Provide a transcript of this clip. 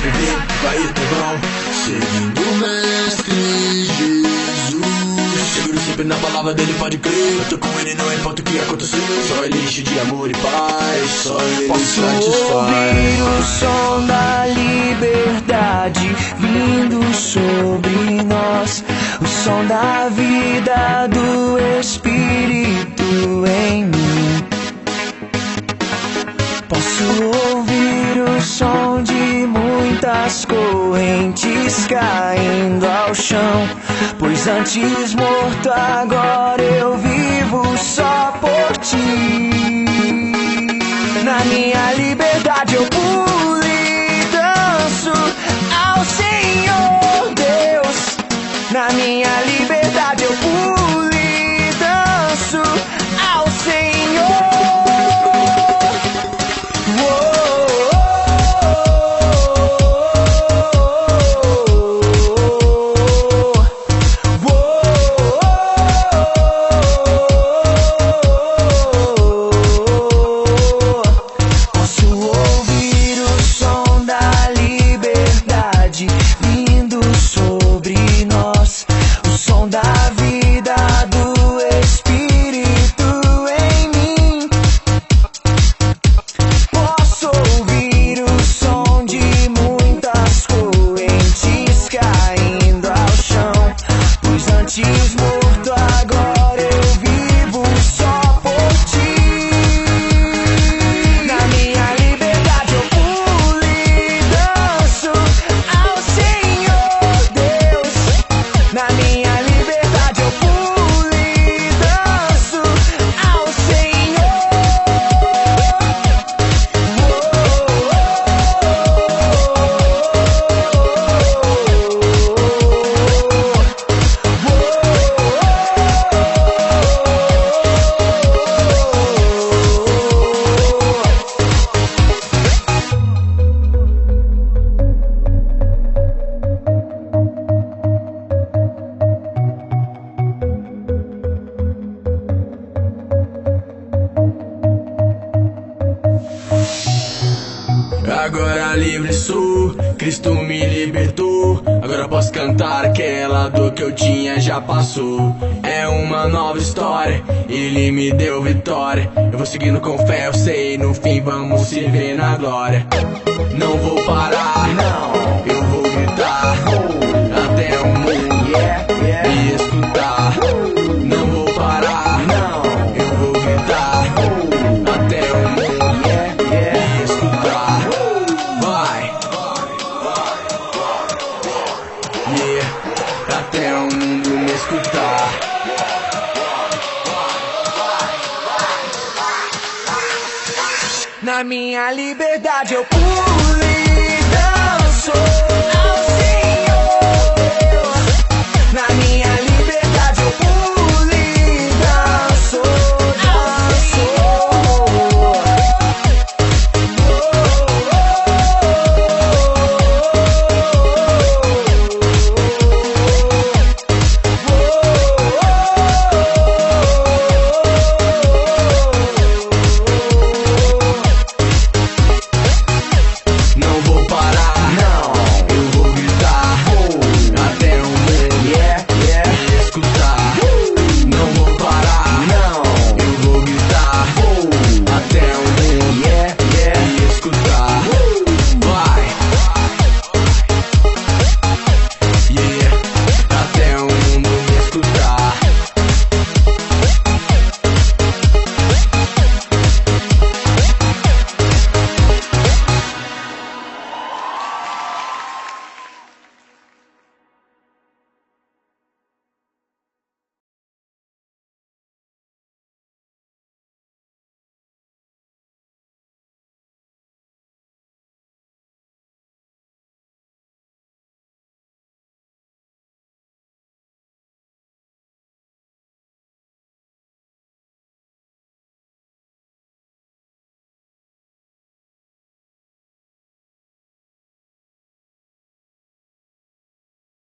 viver, vai ter bom. Seguindo o Mestre Jesus, seguro sempre na palavra dele, pode crer. Eu tô com ele, não importa o que acontecer. Só ele enche de amor e paz, só ele Posso satisfaz. ouvir o som da liberdade vindo sobre nós, o som da vida do Espírito em mim. Posso ouvir o som de muitas correntes caindo ao chão, pois antes morto agora eu vivo só por ti. Na minha liberdade eu pulo e danço ao Senhor Deus. Na minha liberdade eu pulo e danço ao Senhor. Agora livre sou, Cristo me libertou. Agora posso cantar, aquela dor que eu tinha já passou. É uma nova história, Ele me deu vitória. Eu vou seguindo com fé, eu sei, no fim vamos se ver na glória. Não vou parar, não, eu vou gritar até o mundo me escutar. Não vou parar, não, eu vou gritar até o mundo me escutar. Até o mundo me escutar. Na minha liberdade eu pulo.